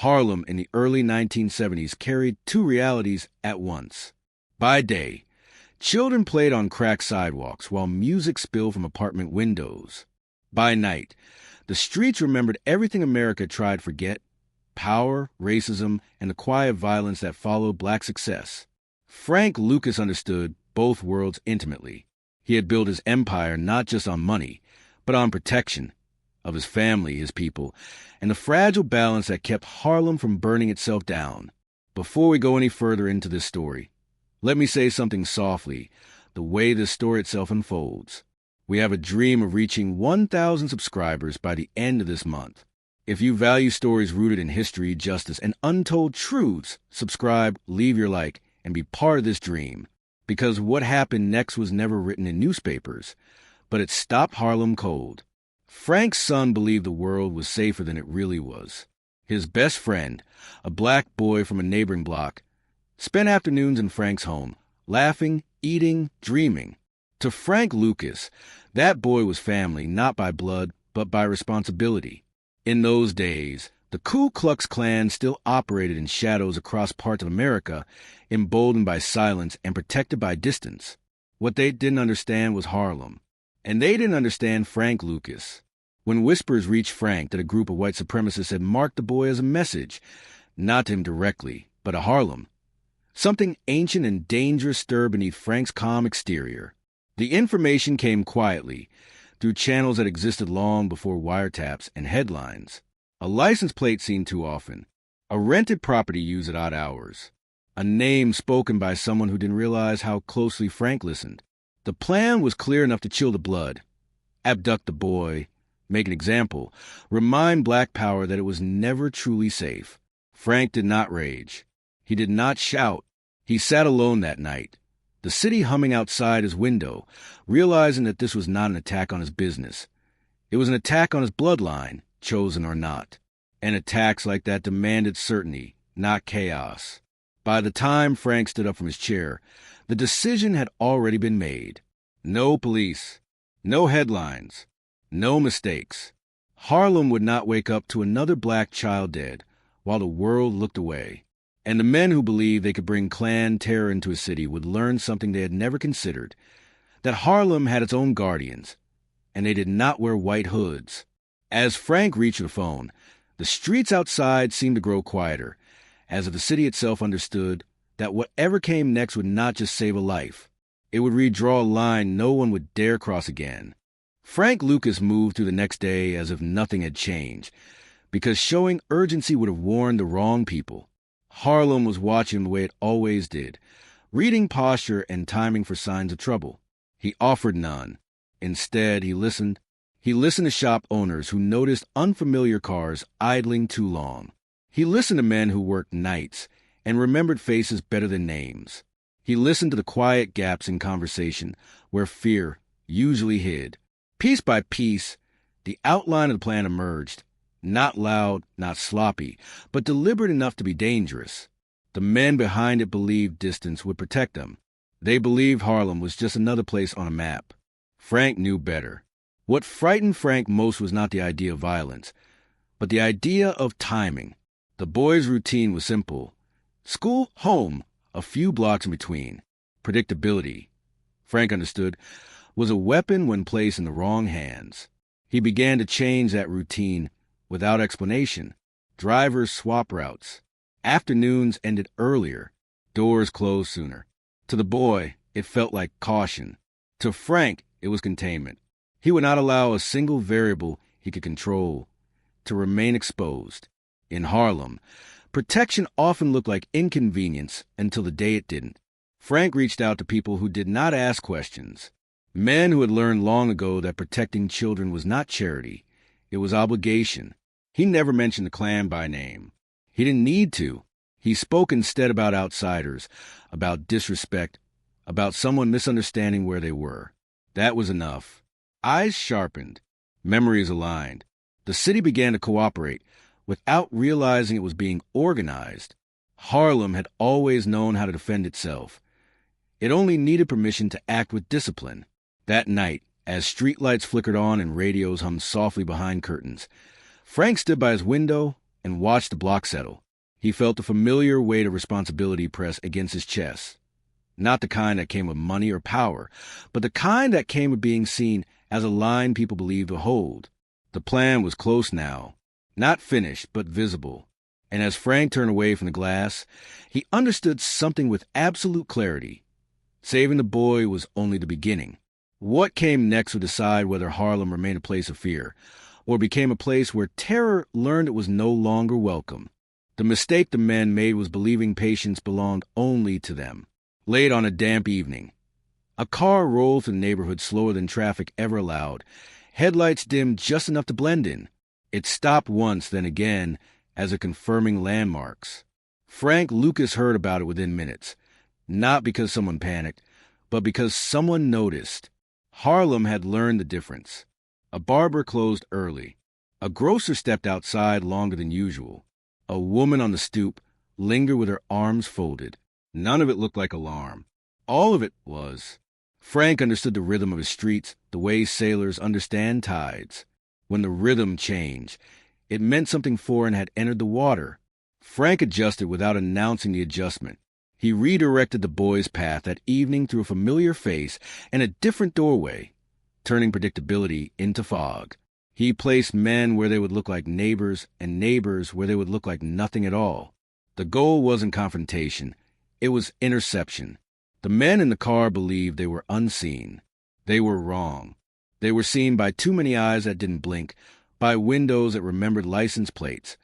Harlem in the early 1970s carried two realities at once. By day, children played on cracked sidewalks while music spilled from apartment windows. By night, the streets remembered everything America tried to forget: power, racism, and the quiet violence that followed black success. Frank Lucas understood both worlds intimately. He had built his empire not just on money, but on protection of his family, his people, and the fragile balance that kept Harlem from burning itself down. Before we go any further into this story, let me say something softly, the way this story itself unfolds. We have a dream of reaching 1,000 subscribers by the end of this month. If you value stories rooted in history, justice, and untold truths, subscribe, leave your like, and be part of this dream. Because what happened next was never written in newspapers, but it stopped Harlem cold. Frank's son believed the world was safer than it really was. His best friend, a black boy from a neighboring block, spent afternoons in Frank's home, laughing, eating, dreaming. To Frank Lucas, that boy was family, not by blood, but by responsibility. In those days, the Ku Klux Klan still operated in shadows across parts of America, emboldened by silence and protected by distance. What they didn't understand was Harlem, and they didn't understand Frank Lucas. When whispers reached Frank that a group of white supremacists had marked the boy as a message, not to him directly, but to Harlem, something ancient and dangerous stirred beneath Frank's calm exterior. The information came quietly, through channels that existed long before wiretaps and headlines. A license plate seen too often, a rented property used at odd hours, a name spoken by someone who didn't realize how closely Frank listened. The plan was clear enough to chill the blood: abduct the boy, make an example, remind Black Power that it was never truly safe. Frank did not rage. He did not shout. He sat alone that night, the city humming outside his window, realizing that this was not an attack on his business. It was an attack on his bloodline, chosen or not. And attacks like that demanded certainty, not chaos. By the time Frank stood up from his chair, the decision had already been made. No police, no headlines, no mistakes. Harlem would not wake up to another black child dead while the world looked away. And the men who believed they could bring Klan terror into a city would learn something they had never considered: that Harlem had its own guardians, and they did not wear white hoods. As Frank reached the phone, the streets outside seemed to grow quieter, as if the city itself understood that whatever came next would not just save a life. It would redraw a line no one would dare cross again. Frank Lucas moved through the next day as if nothing had changed, because showing urgency would have warned the wrong people. Harlem was watching the way it always did, reading posture and timing for signs of trouble. He offered none. Instead, he listened. He listened to shop owners who noticed unfamiliar cars idling too long. He listened to men who worked nights and remembered faces better than names. He listened to the quiet gaps in conversation where fear usually hid. Piece by piece, the outline of the plan emerged, not loud, not sloppy, but deliberate enough to be dangerous. The men behind it believed distance would protect them. They believed Harlem was just another place on a map. Frank knew better. What frightened Frank most was not the idea of violence, but the idea of timing. The boy's routine was simple: school, home, a few blocks in between. Predictability, Frank understood, was a weapon when placed in the wrong hands. He began to change that routine without explanation. Drivers swap routes. Afternoons ended earlier. Doors closed sooner. To the boy, it felt like caution. To Frank, it was containment. He would not allow a single variable he could control to remain exposed. In Harlem, protection often looked like inconvenience until the day it didn't. Frank reached out to people who did not ask questions. Men who had learned long ago that protecting children was not charity, it was obligation. He never mentioned the Klan by name. He didn't need to. He spoke instead about outsiders, about disrespect, about someone misunderstanding where they were. That was enough. Eyes sharpened, memories aligned. The city began to cooperate without realizing it was being organized. Harlem had always known how to defend itself. It only needed permission to act with discipline. That night, as streetlights flickered on and radios hummed softly behind curtains, Frank stood by his window and watched the block settle. He felt the familiar weight of responsibility press against his chest. Not the kind that came with money or power, but the kind that came with being seen as a line people believed to hold. The plan was close now, not finished, but visible. And as Frank turned away from the glass, he understood something with absolute clarity. Saving the boy was only the beginning. What came next would decide whether Harlem remained a place of fear, or became a place where terror learned it was no longer welcome. The mistake the men made was believing patience belonged only to them. Late on a damp evening, a car rolled through the neighborhood slower than traffic ever allowed, headlights dimmed just enough to blend in. It stopped once, then again, as if confirming landmarks. Frank Lucas heard about it within minutes, not because someone panicked, but because someone noticed. Harlem had learned the difference. A barber closed early. A grocer stepped outside longer than usual. A woman on the stoop lingered with her arms folded. None of it looked like alarm. All of it was. Frank understood the rhythm of his streets the way sailors understand tides. When the rhythm changed, it meant something foreign had entered the water. Frank adjusted without announcing the adjustment. He redirected the boy's path that evening through a familiar face and a different doorway, turning predictability into fog. He placed men where they would look like neighbors and neighbors where they would look like nothing at all. The goal wasn't confrontation. It was interception. The men in the car believed they were unseen. They were wrong. They were seen by too many eyes that didn't blink, by windows that remembered license plates,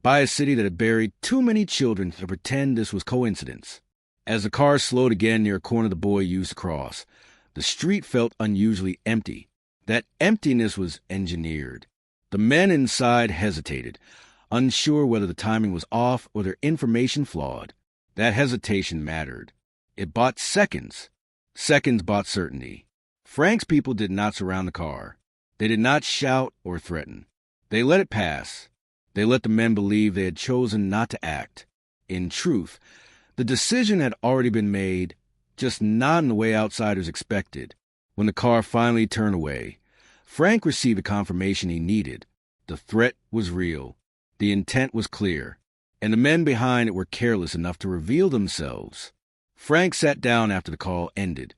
by a city that had buried too many children to pretend this was coincidence. As the car slowed again near a corner the boy used to cross, the street felt unusually empty. That emptiness was engineered. The men inside hesitated, unsure whether the timing was off or their information flawed. That hesitation mattered. It bought seconds. Seconds bought certainty. Frank's people did not surround the car. They did not shout or threaten. They let it pass. They let the men believe they had chosen not to act. In truth, the decision had already been made, just not in the way outsiders expected. When the car finally turned away, Frank received the confirmation he needed. The threat was real. The intent was clear. And the men behind it were careless enough to reveal themselves. Frank sat down after the call ended,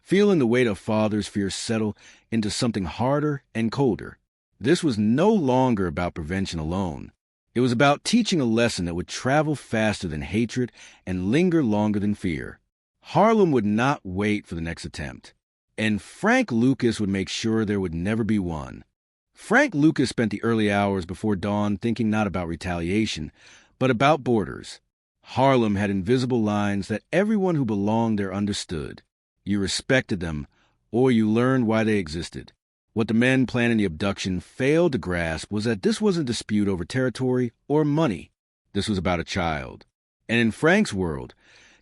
feeling the weight of father's fear settle into something harder and colder. This was no longer about prevention alone. It was about teaching a lesson that would travel faster than hatred and linger longer than fear. Harlem would not wait for the next attempt. And Frank Lucas would make sure there would never be one. Frank Lucas spent the early hours before dawn thinking not about retaliation, but about borders. Harlem had invisible lines that everyone who belonged there understood. You respected them, or you learned why they existed. What the men planning the abduction failed to grasp was that this wasn't a dispute over territory or money. This was about a child. And in Frank's world,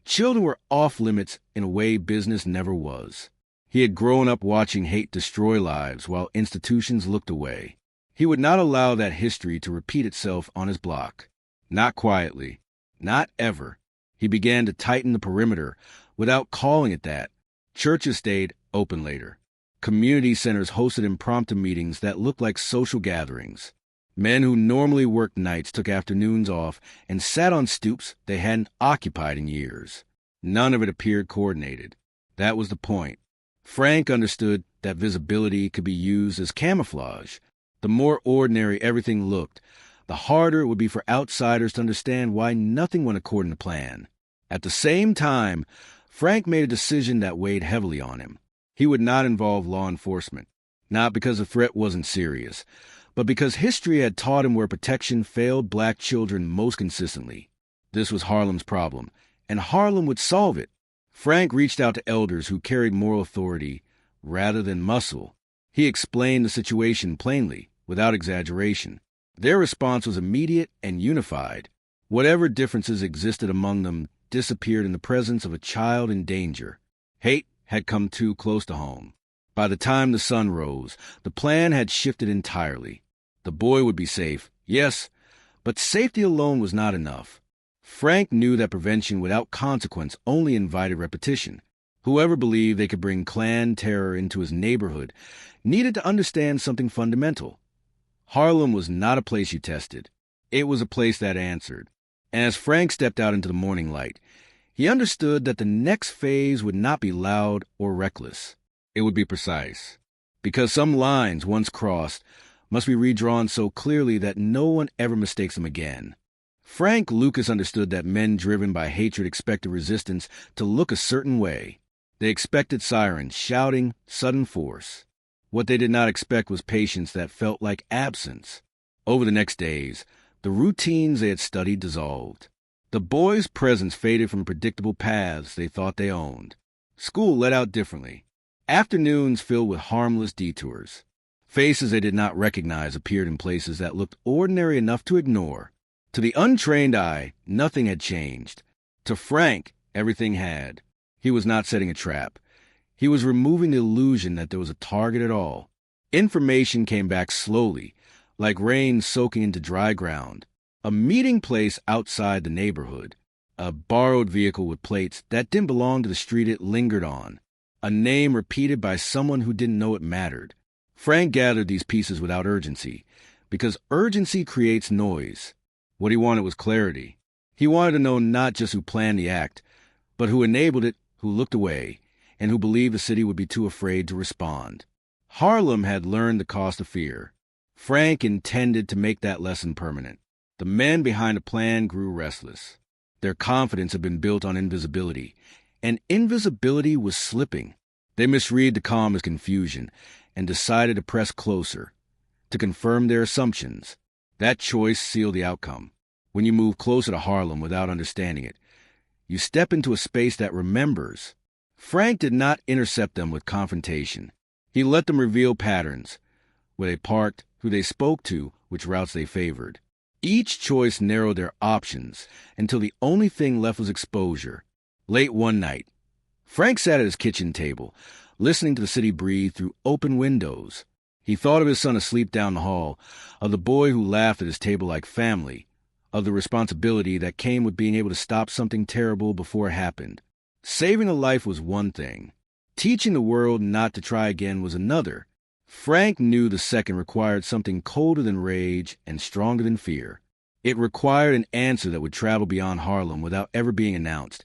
children were off limits in a way business never was. He had grown up watching hate destroy lives while institutions looked away. He would not allow that history to repeat itself on his block. Not quietly. Not ever. He began to tighten the perimeter without calling it that. Churches stayed open later. Community centers hosted impromptu meetings that looked like social gatherings. Men who normally worked nights took afternoons off and sat on stoops they hadn't occupied in years. None of it appeared coordinated. That was the point. Frank understood that visibility could be used as camouflage. The more ordinary everything looked, the harder it would be for outsiders to understand why nothing went according to plan. At the same time, Frank made a decision that weighed heavily on him. He would not involve law enforcement, not because the threat wasn't serious, but because history had taught him where protection failed black children most consistently. This was Harlem's problem, and Harlem would solve it. Frank reached out to elders who carried moral authority rather than muscle. He explained the situation plainly, without exaggeration. Their response was immediate and unified. Whatever differences existed among them disappeared in the presence of a child in danger. Hate had come too close to home. By the time the sun rose, the plan had shifted entirely. The boy would be safe, yes, but safety alone was not enough. Frank knew that prevention without consequence only invited repetition. Whoever believed they could bring clan terror into his neighborhood needed to understand something fundamental. Harlem was not a place you tested. It was a place that answered. And as Frank stepped out into the morning light, he understood that the next phase would not be loud or reckless. It would be precise. Because some lines, once crossed, must be redrawn so clearly that no one ever mistakes them again. Frank Lucas understood that men driven by hatred expected resistance to look a certain way. They expected sirens, shouting, sudden force. What they did not expect was patience that felt like absence. Over the next days, the routines they had studied dissolved. The boys' presence faded from predictable paths they thought they owned. School let out differently. Afternoons filled with harmless detours. Faces they did not recognize appeared in places that looked ordinary enough to ignore. To the untrained eye, nothing had changed. To Frank, everything had. He was not setting a trap. He was removing the illusion that there was a target at all. Information came back slowly, like rain soaking into dry ground. A meeting place outside the neighborhood. A borrowed vehicle with plates that didn't belong to the street it lingered on. A name repeated by someone who didn't know it mattered. Frank gathered these pieces without urgency, because urgency creates noise. What he wanted was clarity. He wanted to know not just who planned the act, but who enabled it, who looked away, and who believed the city would be too afraid to respond. Harlem had learned the cost of fear. Frank intended to make that lesson permanent. The men behind the plan grew restless. Their confidence had been built on invisibility, and invisibility was slipping. They misread the calm as confusion and decided to press closer, to confirm their assumptions. That choice sealed the outcome. When you move closer to Harlem without understanding it, you step into a space that remembers. Frank did not intercept them with confrontation. He let them reveal patterns, where they parked, who they spoke to, which routes they favored. Each choice narrowed their options until the only thing left was exposure. Late one night, Frank sat at his kitchen table, listening to the city breathe through open windows. He thought of his son asleep down the hall, of the boy who laughed at his table like family, of the responsibility that came with being able to stop something terrible before it happened. Saving a life was one thing. Teaching the world not to try again was another. Frank knew the second required something colder than rage and stronger than fear. It required an answer that would travel beyond Harlem without ever being announced,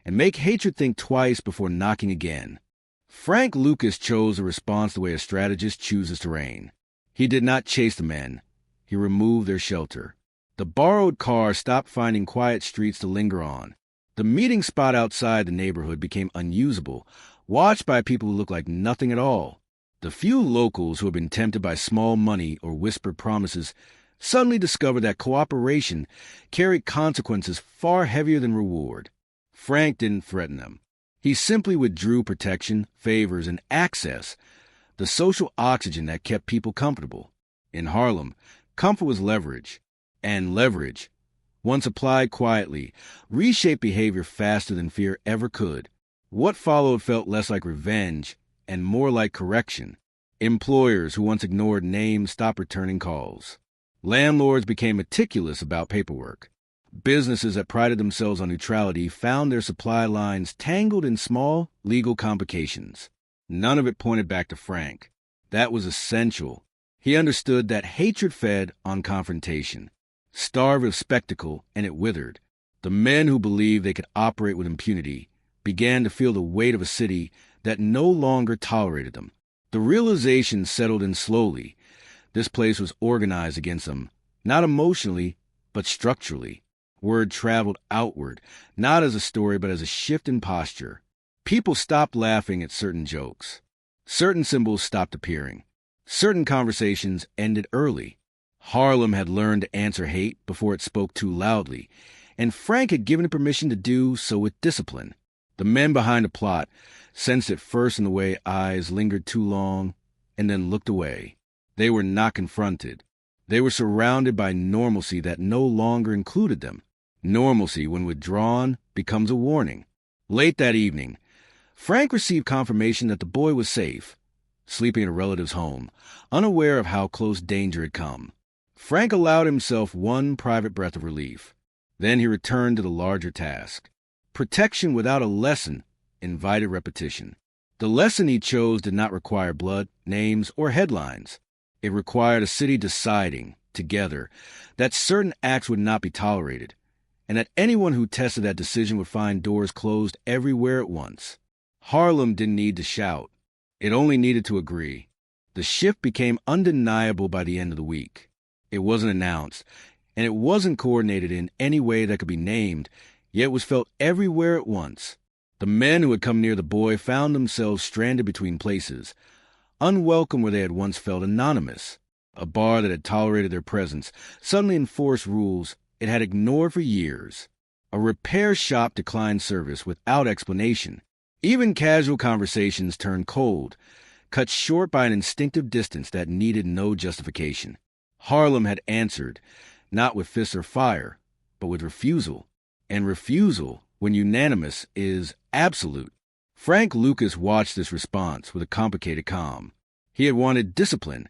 and make hatred think twice before knocking again. Frank Lucas chose a response the way a strategist chooses terrain. He did not chase the men. He removed their shelter. The borrowed car stopped finding quiet streets to linger on. The meeting spot outside the neighborhood became unusable, watched by people who looked like nothing at all. The few locals who had been tempted by small money or whispered promises suddenly discovered that cooperation carried consequences far heavier than reward. Frank didn't threaten them. He simply withdrew protection, favors, and access, the social oxygen that kept people comfortable. In Harlem, comfort was leverage, and leverage, once applied quietly, reshaped behavior faster than fear ever could. What followed felt less like revenge and more like correction. Employers who once ignored names stopped returning calls. Landlords became meticulous about paperwork. Businesses that prided themselves on neutrality found their supply lines tangled in small legal complications. None of it pointed back to Frank. That was essential. He understood that hatred fed on confrontation, starved of spectacle, and it withered. The men who believed they could operate with impunity began to feel the weight of a city that no longer tolerated them. The realization settled in slowly. This place was organized against them, not emotionally, but structurally. Word traveled outward, not as a story, but as a shift in posture. People stopped laughing at certain jokes. Certain symbols stopped appearing. Certain conversations ended early. Harlem had learned to answer hate before it spoke too loudly, and Frank had given it permission to do so with discipline. The men behind the plot sensed it first in the way eyes lingered too long and then looked away. They were not confronted. They were surrounded by normalcy that no longer included them. Normalcy, when withdrawn, becomes a warning. Late that evening, Frank received confirmation that the boy was safe, sleeping at a relative's home, unaware of how close danger had come. Frank allowed himself one private breath of relief. Then he returned to the larger task. Protection without a lesson invited repetition. The lesson he chose did not require blood, names, or headlines. It required a city deciding, together, that certain acts would not be tolerated, and that anyone who tested that decision would find doors closed everywhere at once. Harlem didn't need to shout. It only needed to agree. The shift became undeniable by the end of the week. It wasn't announced, and it wasn't coordinated in any way that could be named, yet it was felt everywhere at once. The men who had come near the boy found themselves stranded between places, unwelcome where they had once felt anonymous. A bar that had tolerated their presence suddenly enforced rules it had ignored for years. A repair shop declined service without explanation. Even casual conversations turned cold, cut short by an instinctive distance that needed no justification. Harlem had answered, not with fists or fire, but with refusal. And refusal, when unanimous, is absolute. Frank Lucas watched this response with a complicated calm. He had wanted discipline,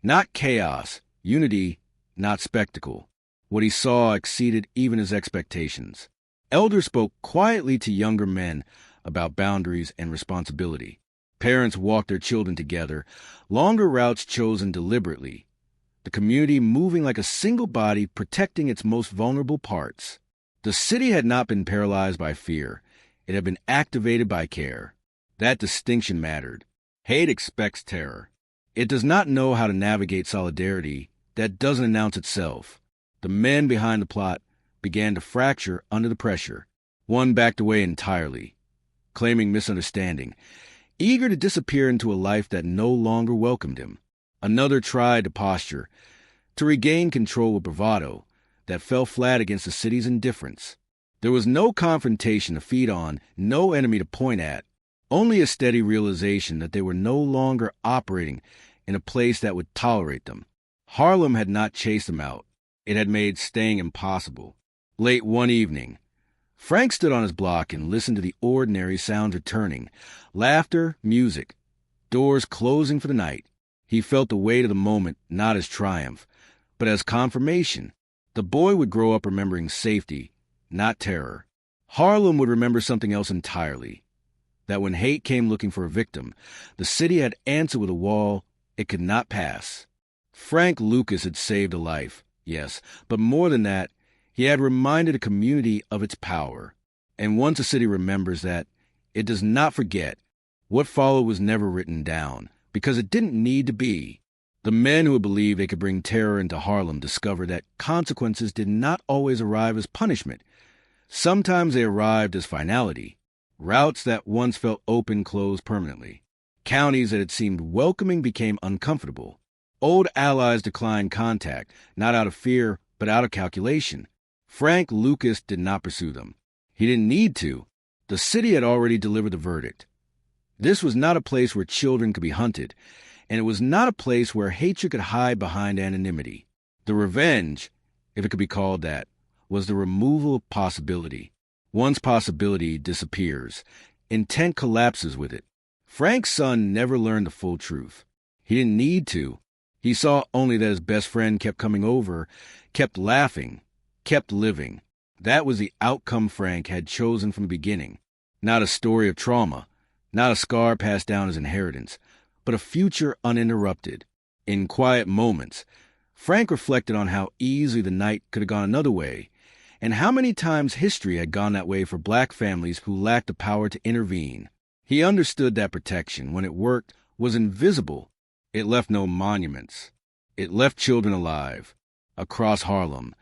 not chaos, unity, not spectacle. What he saw exceeded even his expectations. Elders spoke quietly to younger men about boundaries and responsibility. Parents walked their children together, longer routes chosen deliberately. The community moving like a single body, protecting its most vulnerable parts. The city had not been paralyzed by fear. It had been activated by care. That distinction mattered. Hate expects terror. It does not know how to navigate solidarity that doesn't announce itself. The men behind the plot began to fracture under the pressure. One backed away entirely, claiming misunderstanding, eager to disappear into a life that no longer welcomed him. Another tried to posture, to regain control with bravado that fell flat against the city's indifference. There was no confrontation to feed on, no enemy to point at, only a steady realization that they were no longer operating in a place that would tolerate them. Harlem had not chased them out. It had made staying impossible. Late one evening, Frank stood on his block and listened to the ordinary sounds returning. Laughter, music, doors closing for the night. He felt the weight of the moment not as triumph, but as confirmation. The boy would grow up remembering safety, not terror. Harlem would remember something else entirely. That when hate came looking for a victim, the city had answered with a wall it could not pass. Frank Lucas had saved a life, yes, but more than that, he had reminded a community of its power. And once a city remembers that, it does not forget. What followed was never written down, because it didn't need to be. The men who had believed they could bring terror into Harlem discovered that consequences did not always arrive as punishment. Sometimes they arrived as finality. Routes that once felt open closed permanently. Counties that had seemed welcoming became uncomfortable. Old allies declined contact, not out of fear, but out of calculation. Frank Lucas did not pursue them. He didn't need to. The city had already delivered the verdict. This was not a place where children could be hunted, and it was not a place where hatred could hide behind anonymity. The revenge, if it could be called that, was the removal of possibility. Once possibility disappears, intent collapses with it. Frank's son never learned the full truth. He didn't need to. He saw only that his best friend kept coming over, kept laughing, kept living. That was the outcome Frank had chosen from the beginning. Not a story of trauma, not a scar passed down as inheritance, but a future uninterrupted. In quiet moments, Frank reflected on how easily the night could have gone another way, and how many times history had gone that way for black families who lacked the power to intervene. He understood that protection, when it worked, was invisible. It left no monuments. It left children alive. Across Harlem,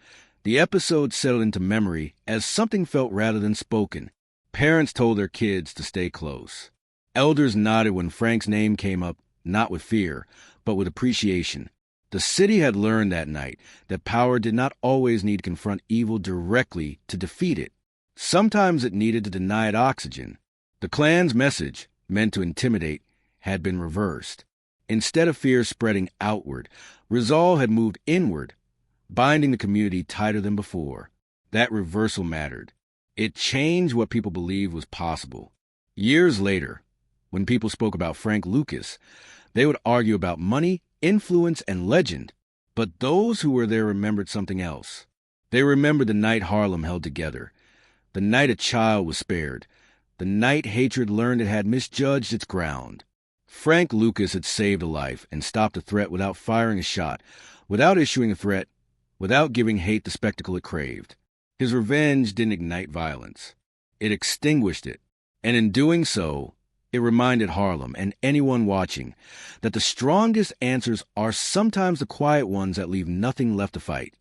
the episode settled into memory as something felt rather than spoken. Parents told their kids to stay close. Elders nodded when Frank's name came up, not with fear, but with appreciation. The city had learned that night that power did not always need to confront evil directly to defeat it. Sometimes it needed to deny it oxygen. The Klan's message, meant to intimidate, had been reversed. Instead of fear spreading outward, resolve had moved inward, binding the community tighter than before. That reversal mattered. It changed what people believed was possible. Years later, when people spoke about Frank Lucas, they would argue about money, influence, and legend. But those who were there remembered something else. They remembered the night Harlem held together, the night a child was spared, the night hatred learned it had misjudged its ground. Frank Lucas had saved a life and stopped a threat without firing a shot, Without issuing a threat, without giving hate the spectacle it craved, his revenge didn't ignite violence. It extinguished it. And in doing so, it reminded Harlem and anyone watching that the strongest answers are sometimes the quiet ones that leave nothing left to fight.